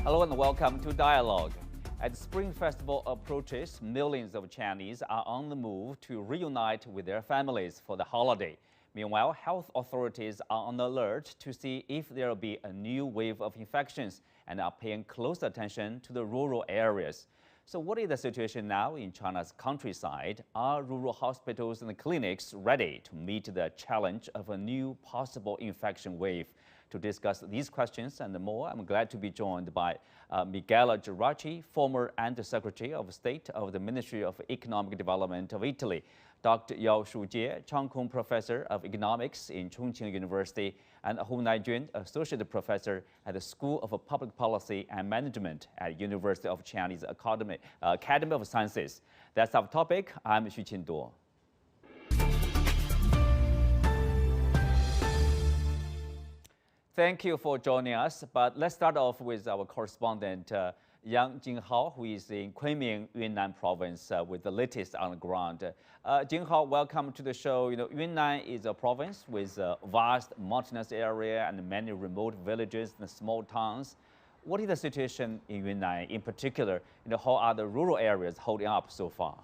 Hello and welcome to Dialogue. As the Spring Festival approaches, millions of Chinese are on the move to reunite with their families for the holiday. Meanwhile, health authorities are on alert to see if there will be a new wave of infections and are paying close attention to the rural areas. So what is the situation now in China's countryside? Are rural hospitals and clinics ready to meet the challenge of a new possible infection wave? To discuss these questions and more, I'm glad to be joined by Miguel Geraci, former Undersecretary of State of the Ministry of Economic Development of Italy, Dr. Yao Shujie, Changkong Professor of Economics in Chongqing University, and Hu Naijun, Associate Professor at the School of Public Policy and Management at University of Chinese Academy of Sciences. That's our topic. I'm Xu Qinduo. Thank you for joining us, but let's start off with our correspondent Yang Jinghao, who is in Kunming, Yunnan province, with the latest on the ground. Jinghao, welcome to the show. Yunnan is a province with a vast mountainous area and many remote villages and small towns. What is the situation in Yunnan in particular? How are the rural areas holding up so far?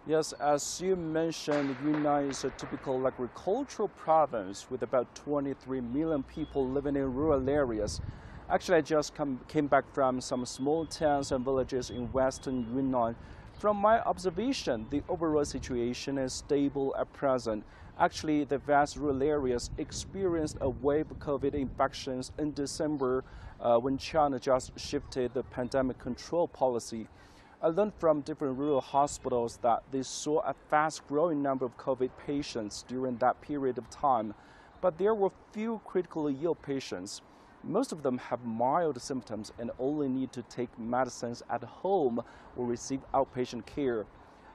Yes, as you mentioned, Yunnan is a typical agricultural province with about 23 million people living in rural areas. Actually, I just came back from some small towns and villages in western Yunnan. From my observation, the overall situation is stable at present. Actually, the vast rural areas experienced a wave of COVID infections in December when China just shifted the pandemic control policy. I learned from different rural hospitals that they saw a fast-growing number of COVID patients during that period of time, but there were few critically ill patients. Most of them have mild symptoms and only need to take medicines at home or receive outpatient care.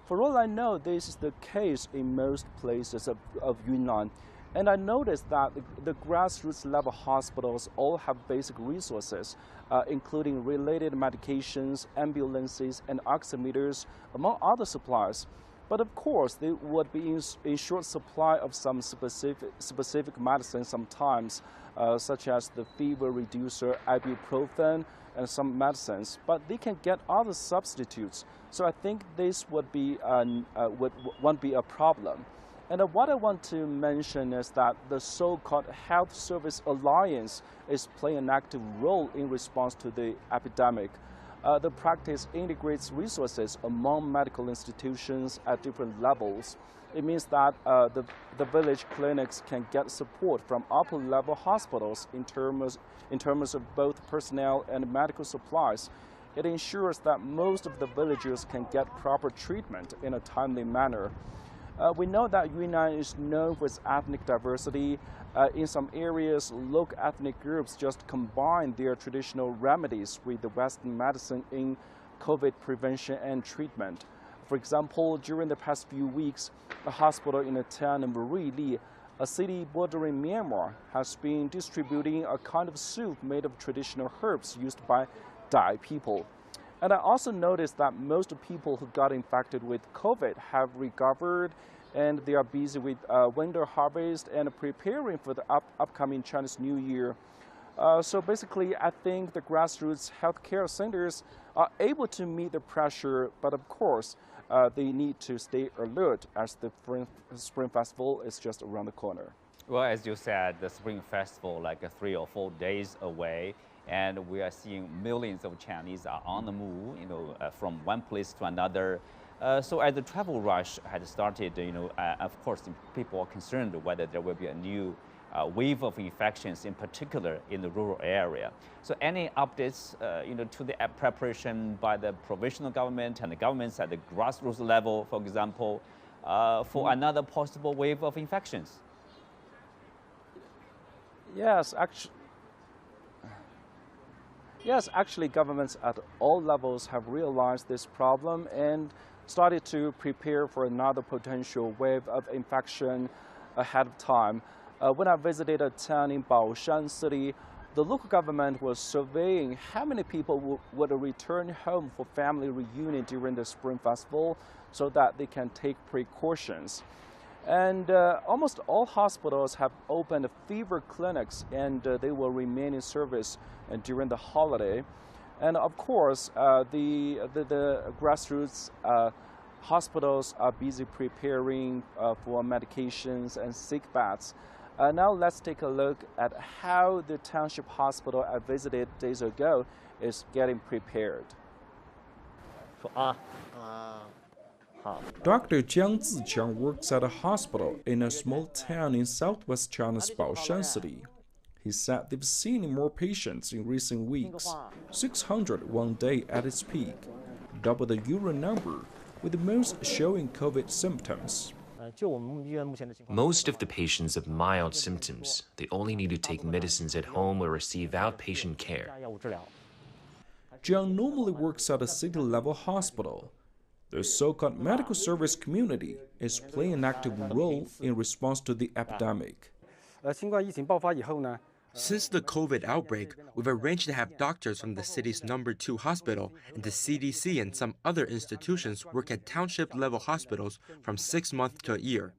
For all I know, this is the case in most places of Yunnan. And I noticed that the grassroots level hospitals all have basic resources, including related medications, ambulances, and oximeters, among other supplies. But of course, they would be in short supply of some specific medicine sometimes, such as the fever reducer, ibuprofen, and some medicines. But they can get other substitutes. So I think this won't be a problem. And what I want to mention is that the so-called Health Service Alliance is playing an active role in response to the epidemic. The practice integrates resources among medical institutions at different levels. It means that the village clinics can get support from upper-level hospitals in terms of both personnel and medical supplies. It ensures that most of the villagers can get proper treatment in a timely manner. We know that Yunnan is known for its ethnic diversity. In some areas, local ethnic groups just combine their traditional remedies with the Western medicine in COVID prevention and treatment. For example, during the past few weeks, a hospital in the town of Ruili, a city bordering Myanmar, has been distributing a kind of soup made of traditional herbs used by Dai people. And I also noticed that most people who got infected with COVID have recovered, and they are busy with winter harvest and preparing for the upcoming Chinese New Year. So basically, I think the grassroots healthcare centers are able to meet the pressure, but of course, they need to stay alert as the Spring Festival is just around the corner. Well, as you said, the Spring Festival, 3 or 4 days away. And we are seeing millions of Chinese are on the move, from one place to another. So as the travel rush had started, of course, people are concerned whether there will be a new wave of infections, in particular in the rural area. So any updates, to the preparation by the provisional government and the governments at the grassroots level, for example, for another possible wave of infections? Yes, actually, governments at all levels have realized this problem and started to prepare for another potential wave of infection ahead of time. When I visited a town in Baoshan City, the local government was surveying how many people would return home for family reunion during the Spring Festival so that they can take precautions. And almost all hospitals have opened fever clinics, and they will remain in service during the holiday. And of course, the grassroots hospitals are busy preparing for medications and sick beds. Now let's take a look at how the township hospital I visited days ago is getting prepared. Dr. Jiang Ziqiang works at a hospital in a small town in southwest China's Baoshan City. He said they've seen more patients in recent weeks, 600 one day at its peak, double the usual number, with most showing COVID symptoms. Most of the patients have mild symptoms. They only need to take medicines at home or receive outpatient care. Jiang normally works at a city-level hospital. The so-called medical service community is playing an active role in response to the epidemic. Since the COVID outbreak, we've arranged to have doctors from the city's #2 hospital and the CDC and some other institutions work at township-level hospitals from 6 months to a year.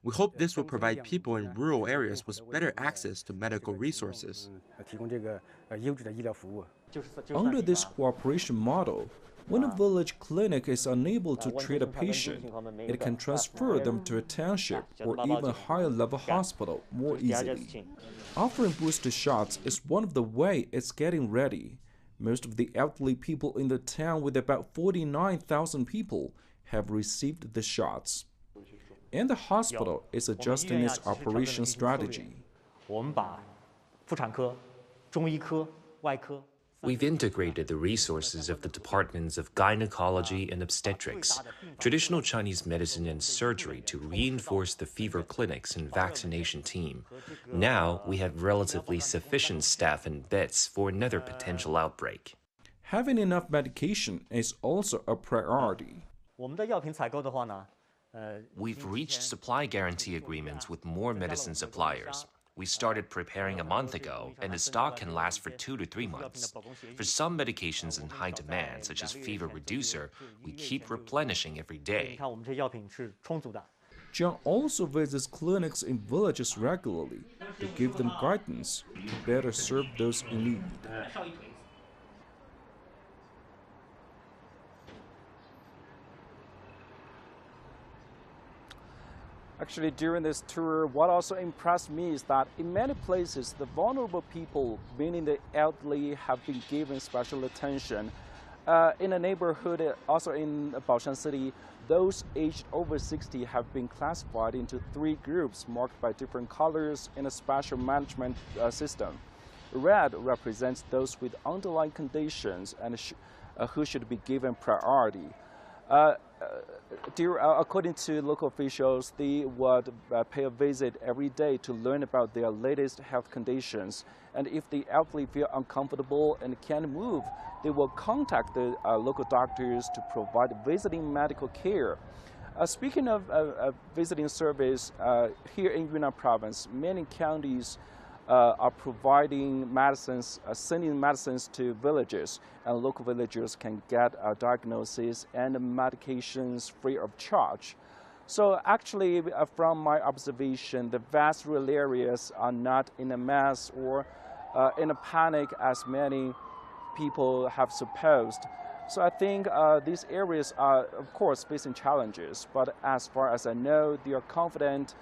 We hope this will provide people in rural areas with better access to medical resources. Under this cooperation model, when a village clinic is unable to treat a patient, it can transfer them to a township or even a higher-level hospital more easily. Offering booster shots is one of the ways it's getting ready. Most of the elderly people in the town, with about 49,000 people, have received the shots. And the hospital is adjusting its operation strategy. We've integrated the resources of the departments of gynecology and obstetrics, traditional Chinese medicine and surgery to reinforce the fever clinics and vaccination team. Now we have relatively sufficient staff and beds for another potential outbreak. Having enough medication is also a priority. We've reached supply guarantee agreements with more medicine suppliers. We started preparing a month ago, and the stock can last for 2 to 3 months. For some medications in high demand, such as fever reducer, we keep replenishing every day. Jiang also visits clinics in villages regularly to give them guidance to better serve those in need. Actually, during this tour, what also impressed me is that in many places, the vulnerable people, meaning the elderly, have been given special attention. In a neighborhood, also in Baoshan City, those aged over 60 have been classified into 3 groups marked by different colors in a special management system. Red represents those with underlying conditions and who should be given priority. According to local officials, they would pay a visit every day to learn about their latest health conditions. And if the elderly feel uncomfortable and can't move, they will contact the local doctors to provide visiting medical care. Speaking of visiting service, here in Yunnan province, many counties are providing medicines, sending medicines to villages, and local villagers can get a diagnosis and medications free of charge. So actually, from my observation, the vast rural areas are not in a mess or in a panic as many people have supposed. So I think these areas are, of course, facing challenges, but as far as I know, they are confident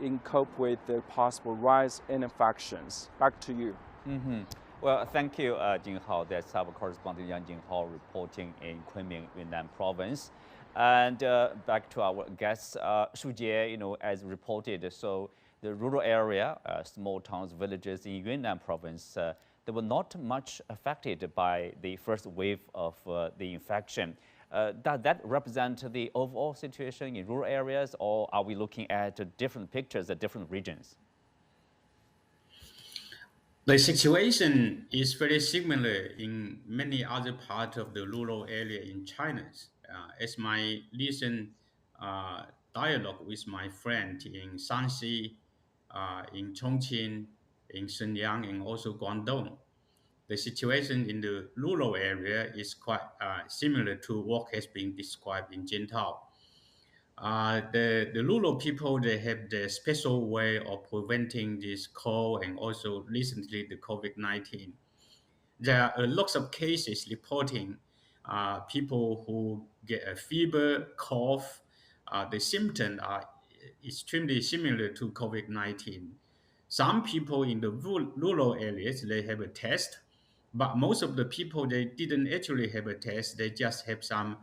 in cope with the possible rise in infections. Back to you. Well, thank you, Jinghao. That's our correspondent Yang Jinghao reporting in Kunming, Yunnan province. And back to our guests, Shujie, as reported, so the rural area, small towns, villages in Yunnan province, they were not much affected by the first wave of the infection. Does that represent the overall situation in rural areas, or are we looking at different pictures at different regions? The situation is very similar in many other parts of the rural area in China. As my recent dialogue with my friend in Shanxi, in Chongqing, in Shenyang, and also Guangdong, the situation in the rural area is quite similar to what has been described in Jintao. The rural people, they have the special way of preventing this cold and also recently the COVID-19. There are lots of cases reporting people who get a fever, cough. The symptoms are extremely similar to COVID-19. Some people in the rural areas, they have a test, but most of the people, they didn't actually have a test. They just have some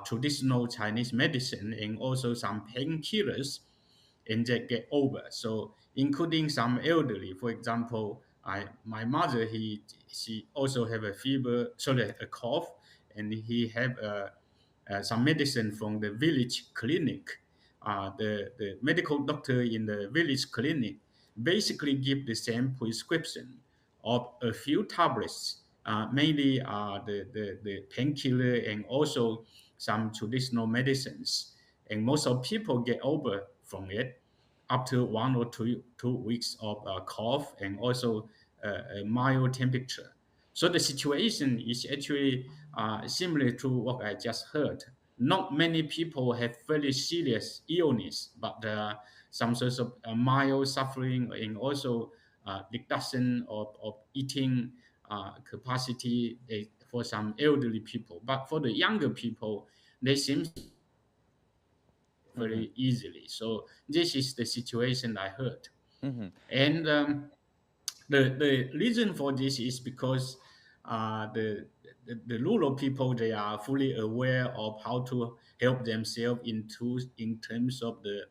traditional Chinese medicine and also some painkillers, and they get over. So including some elderly, for example, my mother, she also have a fever, sorry, a cough, and he have some medicine from the village clinic. The medical doctor in the village clinic basically give the same prescription of a few tablets, mainly the painkiller and also some traditional medicines. And most of people get over from it after 1 or 2 weeks of cough and also a mild temperature. So the situation is actually similar to what I just heard. Not many people have very serious illness, but some sorts of mild suffering and also reduction of eating capacity for some elderly people. But for the younger people, they seem Mm-hmm. very easily. So this is the situation I heard. Mm-hmm. And the reason for this is because the rural people, they are fully aware of how to help themselves in terms of the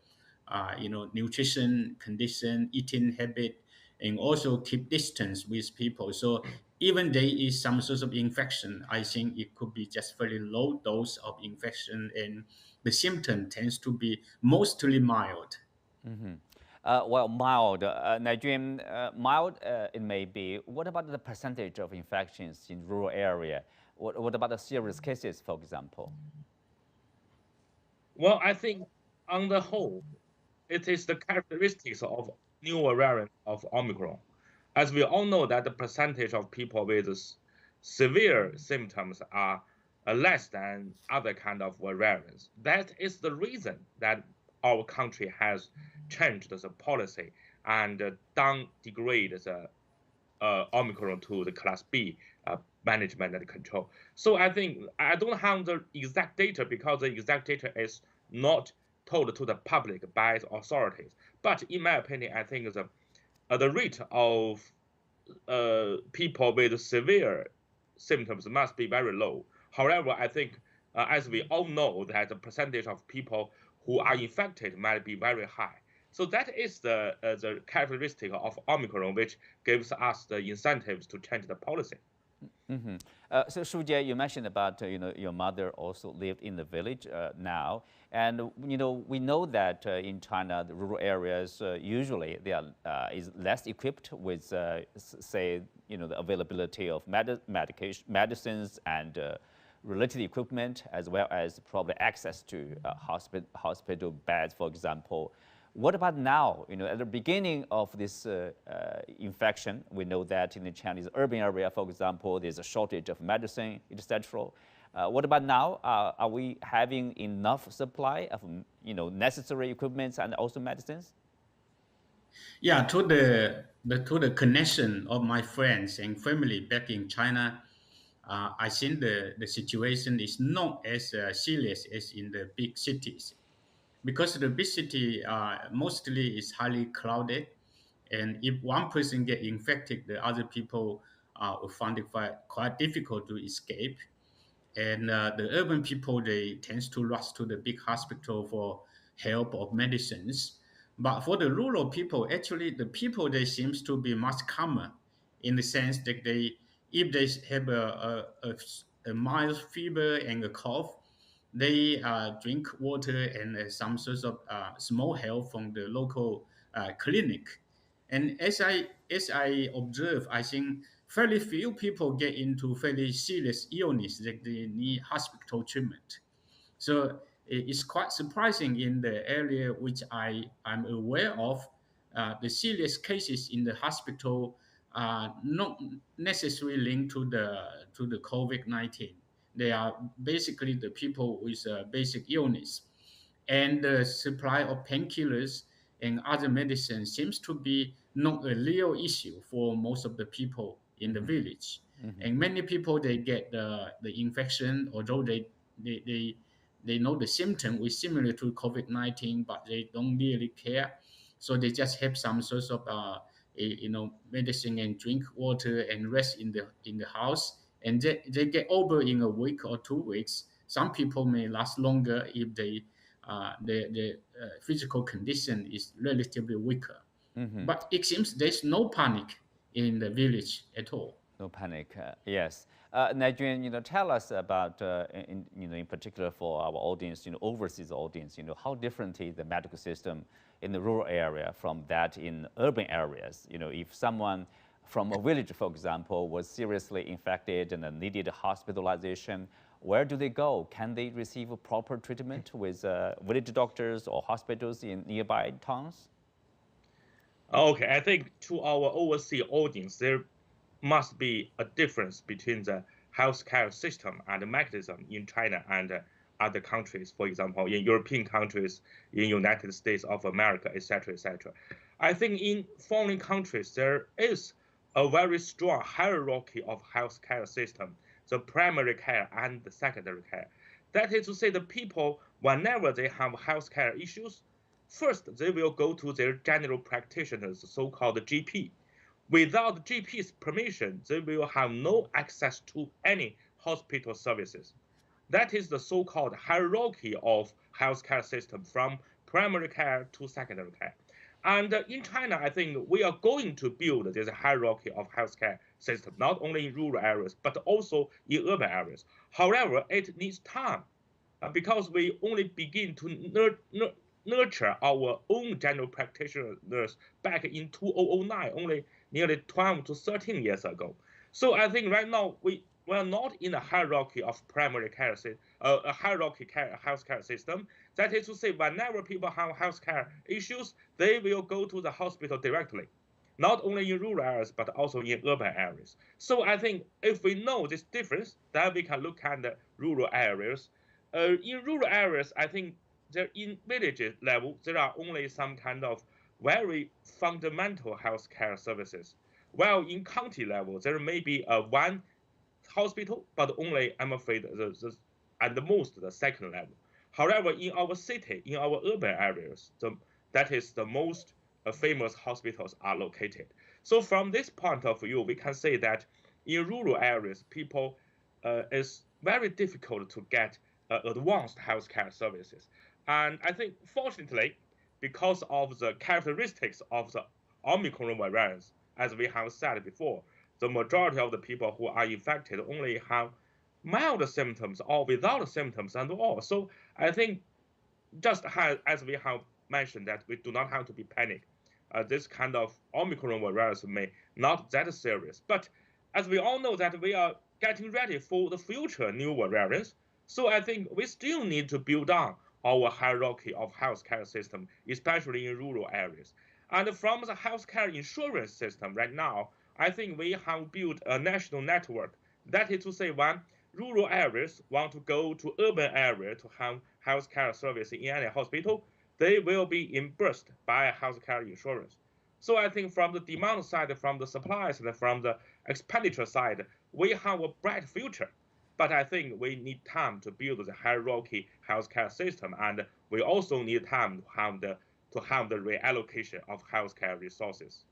nutrition condition, eating habit, and also keep distance with people. So even there is some sort of infection, I think it could be just very low dose of infection, and the symptom tends to be mostly mild. Mm-hmm. Well, mild, Nigerian, mild it may be. What about the percentage of infections in rural area? What about the serious cases, for example? Well, I think on the whole, it is the characteristics of new variant of Omicron. As we all know that the percentage of people with severe symptoms are less than other kind of variants. That is the reason that our country has changed the policy and downgrade the Omicron to the class B management and control. So I think I don't have the exact data because the exact data is not told to the public by the authorities. But in my opinion, I think the rate of people with severe symptoms must be very low. However, I think as we all know that the percentage of people who are infected might be very high. So that is the characteristic of Omicron, which gives us the incentives to change the policy. Mm-hmm. So Shujie, you mentioned about your mother also lived in the village now, and we know that in China the rural areas usually they are is less equipped with say the availability of medicines and related equipment, as well as probably access to hospital beds, for example. What about now? At the beginning of this infection, we know that in the Chinese urban area, for example, there's a shortage of medicine, etc. What about now? Are we having enough supply of necessary equipments and also medicines? Yeah, to the connection of my friends and family back in China, I think the situation is not as serious as in the big cities, because the big city mostly is highly crowded, and if one person get infected, the other people will find it quite difficult to escape. And the urban people, they tends to rush to the big hospital for help of medicines. But for the rural people, actually the people, they seems to be much calmer, in the sense that if they have a mild fever and a cough, they drink water and some sorts of small help from the local clinic. And as I observe, I think fairly few people get into fairly serious illness that they need hospital treatment. So it's quite surprising in the area which I'm aware of, the serious cases in the hospital are not necessarily linked to the COVID-19. They are basically the people with basic illness. and the supply of painkillers and other medicines seems to be not a real issue for most of the people in the village. And many people they get the infection, although they, they they know the symptom is similar to COVID-19, but they don't really care. So they just have some sort of medicine and drink water and rest in the house, and they get over in a week or 2 weeks. Some people may last longer if the physical condition is relatively weaker. But it seems there's no panic in the village at all. No panic. Yes. Najun, tell us about, in particular for our audience, overseas audience, how different is the medical system in the rural area from that in urban areas? If someone from a village, for example, was seriously infected and needed hospitalization, where do they go? Can they receive a proper treatment with village doctors or hospitals in nearby towns? Okay, I think to our overseas audience, there must be a difference between the healthcare system and the mechanism in China and other countries, for example, in European countries, in United States of America, etc., etc. I think in foreign countries, there is a very strong hierarchy of healthcare system, the primary care and the secondary care. That is to say, the people, whenever they have healthcare issues, first they will go to their general practitioners, so-called GP. Without GP's permission, they will have no access to any hospital services. That is the so-called hierarchy of healthcare system from primary care to secondary care. And in China, I think we are going to build this hierarchy of healthcare system, not only in rural areas, but also in urban areas. However, it needs time because we only begin to nurture our own general practitioners back in 2009, only nearly 12 to 13 years ago. So I think right now we are not in a hierarchy of primary care, a hierarchy healthcare system. That is to say, whenever people have healthcare issues, they will go to the hospital directly, not only in rural areas, but also in urban areas. So I think if we know this difference, then we can look at the rural areas. In rural areas, I think there in village level, there are only some kind of very fundamental healthcare services. While in county level, there may be one hospital, but only, I'm afraid, at the most, the second level. However, in our city, in our urban areas, that is the most famous hospitals are located. So from this point of view, we can say that in rural areas, people is very difficult to get advanced healthcare services. And I think, fortunately, because of the characteristics of the Omicron variants, as we have said before, the majority of the people who are infected only have mild symptoms or without symptoms at all. So I think just as we have mentioned that we do not have to be panicked. This kind of Omicron virus may not that serious. But as we all know that we are getting ready for the future new variants, so I think we still need to build on our hierarchy of healthcare system, especially in rural areas. And from the healthcare insurance system right now, I think we have built a national network. That is to say, when rural areas want to go to urban area to have healthcare service in any hospital, they will be reimbursed by healthcare insurance. So I think from the demand side, from the supply side, from the expenditure side, we have a bright future. But I think we need time to build the hierarchy healthcare system, and we also need time to have the reallocation of healthcare resources.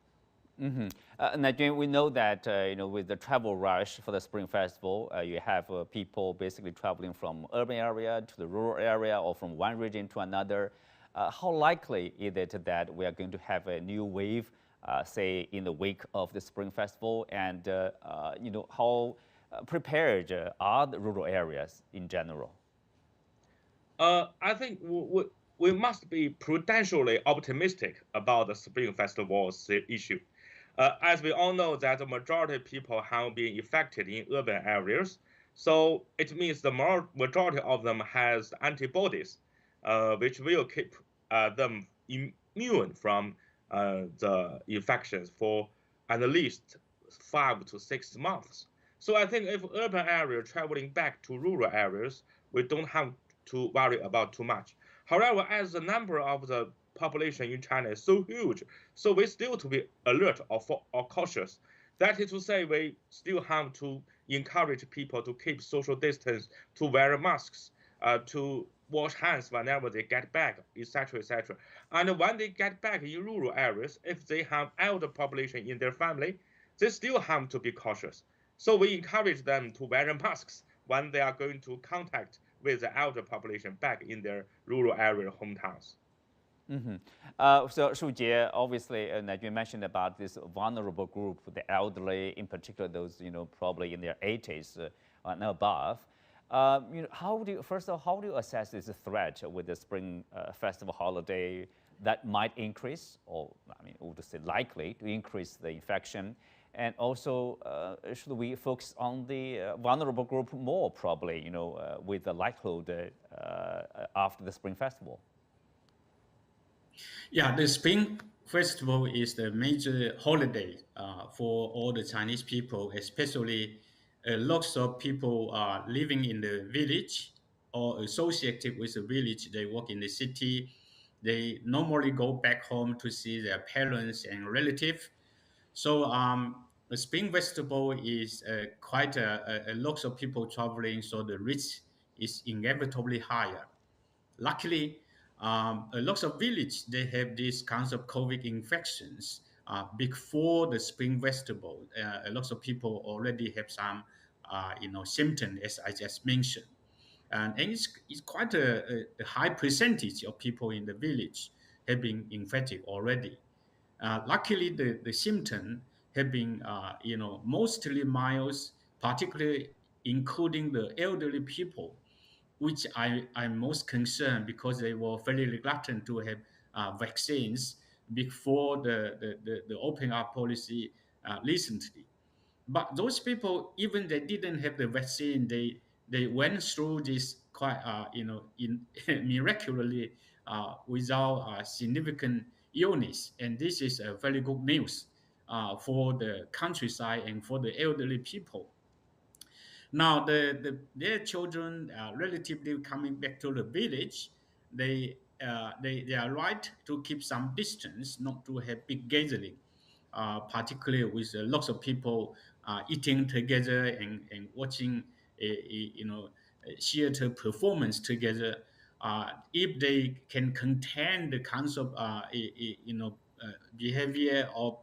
Najun, we know that with the travel rush for the Spring Festival, you have people basically traveling from urban area to the rural area or from one region to another. How likely is it that we are going to have a new wave, say, in the wake of the Spring Festival? And how prepared are the rural areas in general? I think we must be prudentially optimistic about the Spring Festival's issue. As we all know that the majority of people have been affected in urban areas, so it means the majority of them has antibodies, which will keep them immune from the infections for at least 5 to 6 months. So I think if urban area traveling back to rural areas, we don't have to worry about too much. However, as the number of the population in China is so huge, so we still to be alert or cautious. That is to say, we still have to encourage people to keep social distance, to wear masks, to wash hands whenever they get back, etc., etc. And when they get back in rural areas, if they have elder population in their family, they still have to be cautious. So we encourage them to wear masks when they are going to contact with the elder population back in their rural area hometowns. So Shu Jie, obviously, like you mentioned about this vulnerable group, the elderly, in particular, those probably in their 80s and above. How do you, first of all, how do you assess this threat with the Spring Festival holiday that might increase, or I mean, would say likely to increase the infection? And also, should we focus on the vulnerable group more, probably, with the likelihood after the Spring Festival? Yeah, the Spring Festival is the major holiday for all the Chinese people, especially lots of people are living in the village or associated with the village. They work in the city. They normally go back home to see their parents and relatives. So the Spring Festival is quite a lots of people traveling, so the risk is inevitably higher. Luckily, a lot of villages they have these kinds of COVID infections before the Spring Festival. A lot of people already have some, symptoms, as I just mentioned, and it's quite a high percentage of people in the village have been infected already. Luckily, the symptoms have been, mostly mild, particularly including the elderly people, which I'm most concerned because they were very reluctant to have vaccines before the open up policy recently. But those people, even they didn't have the vaccine, they went through this quite, in miraculously without significant illness, and this is a very good news for the countryside and for the elderly people. Now, their children relatively coming back to the village, they are right to keep some distance, not to have big gathering, particularly with lots of people eating together and watching a theater performance together. If they can contain the kinds of behavior of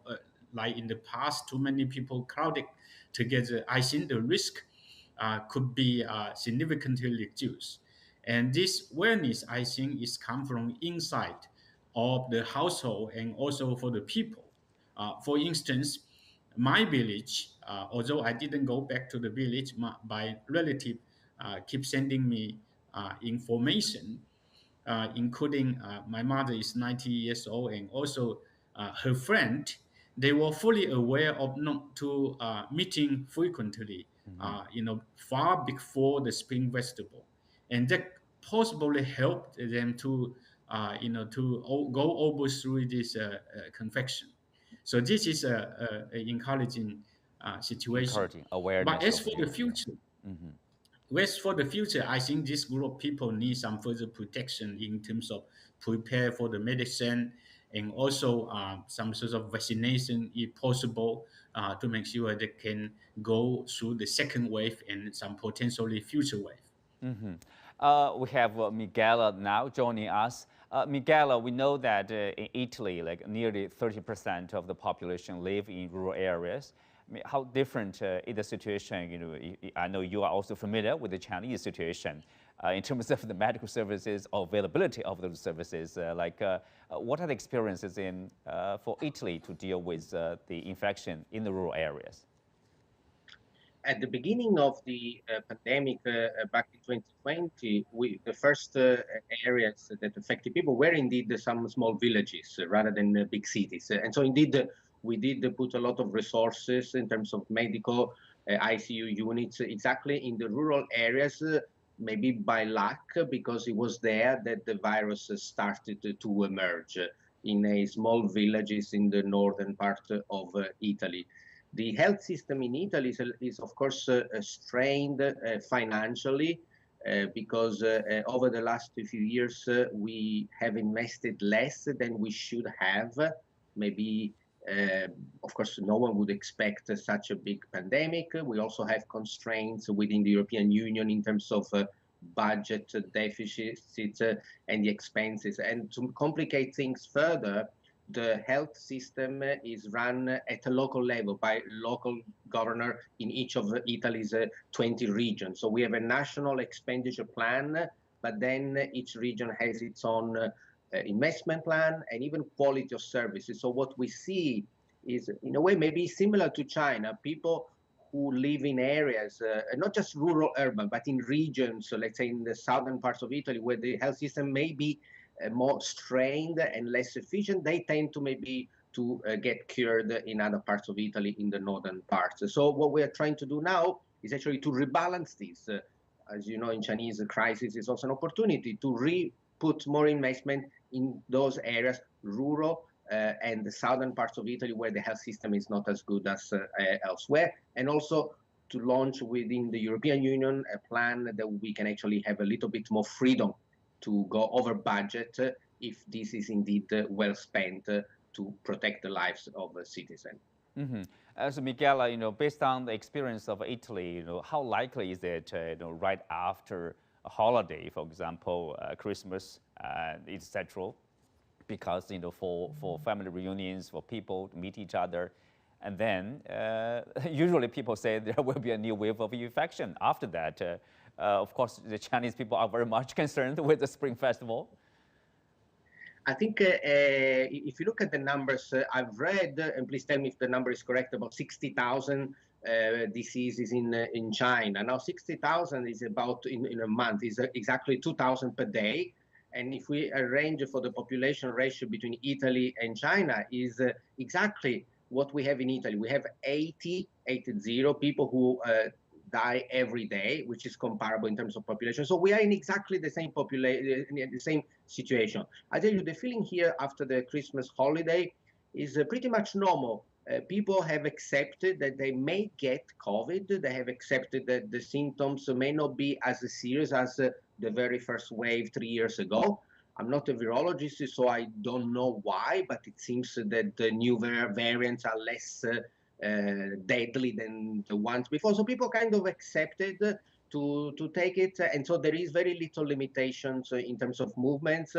like in the past, too many people crowded together, I think the risk could be significantly reduced. And this awareness, I think, is come from inside of the household and also for the people. For instance, my village, although I didn't go back to the village, my relative keep sending me information, including my mother is 90 years old and also her friend. They were fully aware of not to meeting frequently, far before the Spring Festival, and that possibly helped them to, go over through this confection. So this is a encouraging situation. Encouraging awareness. But as for the future, I think this group of people need some further protection in terms of prepare for the medicine and also some sort of vaccination, if possible, to make sure they can go through the second wave and some potentially future wave. We have Miguel now joining us. Miguel, we know that in Italy, like nearly 30% of the population live in rural areas. I mean, how different is the situation? I know you are also familiar with the Chinese situation in terms of the medical services, availability of those services. What are the experiences for Italy to deal with the infection in the rural areas? At the beginning of the pandemic back in 2020, the first areas that affected people were indeed some small villages rather than big cities. And so indeed, we did put a lot of resources in terms of medical ICU units exactly in the rural areas, maybe by luck, because it was there that the virus started to emerge in a small villages in the northern part of Italy. The health system in Italy is of course, strained financially. because over the last few years, we have invested less than we should have. Maybe, of course, no one would expect such a big pandemic. We also have constraints within the European Union in terms of budget deficits and the expenses. And to complicate things further, the health system is run at a local level by local governor in each of Italy's 20 regions. So we have a national expenditure plan, but then each region has its own investment plan and even quality of services. So what we see is, in a way, maybe similar to China, people who live in areas, not just rural, urban, but in regions, so let's say in the southern parts of Italy, where the health system may be more strained and less efficient, they tend to maybe to get cured in other parts of Italy in the northern parts. So what we are trying to do now is actually to rebalance this. As you know, in Chinese, crisis is also an opportunity to put more investment in those areas, rural and the southern parts of Italy, where the health system is not as good as elsewhere, and also to launch within the European Union a plan that we can actually have a little bit more freedom to go over budget if this is indeed well spent to protect the lives of a citizen. Mm-hmm. So Miguel, based on the experience of Italy, how likely is it, right after a holiday, for example, Christmas, etc., because for family reunions, for people to meet each other, and then usually people say there will be a new wave of infection after that. Of course, the Chinese people are very much concerned with the Spring Festival. I think if you look at the numbers I've read, and please tell me if the number is correct, about 60,000 diseases in China. Now, 60,000 is about, in a month, is exactly 2,000 per day. And if we arrange for the population ratio between Italy and China, is exactly what we have in Italy. We have 80 people who die every day, which is comparable in terms of population. So we are in exactly the same the same situation. I tell you, the feeling here after the Christmas holiday is pretty much normal. People have accepted that they may get COVID. They have accepted that the symptoms may not be as serious as the very first wave 3 years ago. I'm not a virologist, so I don't know why, but it seems that the new variants are less deadly than the ones before. So people kind of accepted to take it. And so there is very little limitations in terms of movements.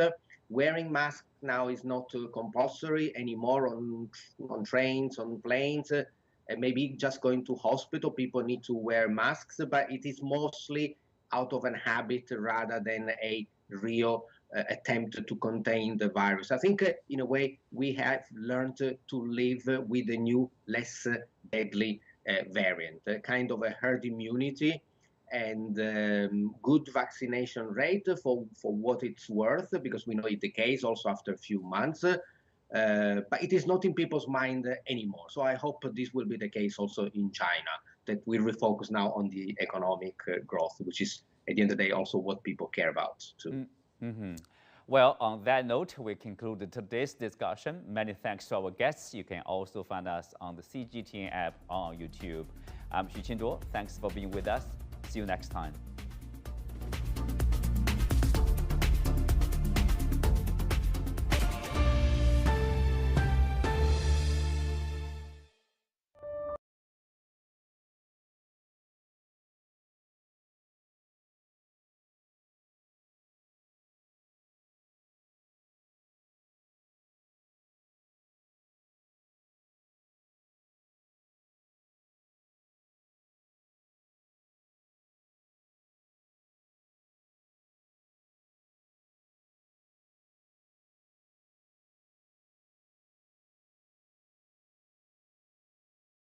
Wearing masks now is not compulsory anymore on trains, on planes. Maybe just going to hospital, people need to wear masks, but it is mostly out of an habit rather than a real attempt to contain the virus. I think, in a way, we have learned to live with the new, less deadly variant, kind of a herd immunity and good vaccination rate for what it's worth, because we know it's the case also after a few months. But it is not in people's mind anymore. So I hope this will be the case also in China, that we refocus now on the economic growth, which is, at the end of the day, also what people care about too. Mm-hmm. Well, on that note, we concluded today's discussion. Many thanks to our guests. You can also find us on the CGTN app on YouTube. I'm Xu Qinduo. Thanks for being with us. See you next time.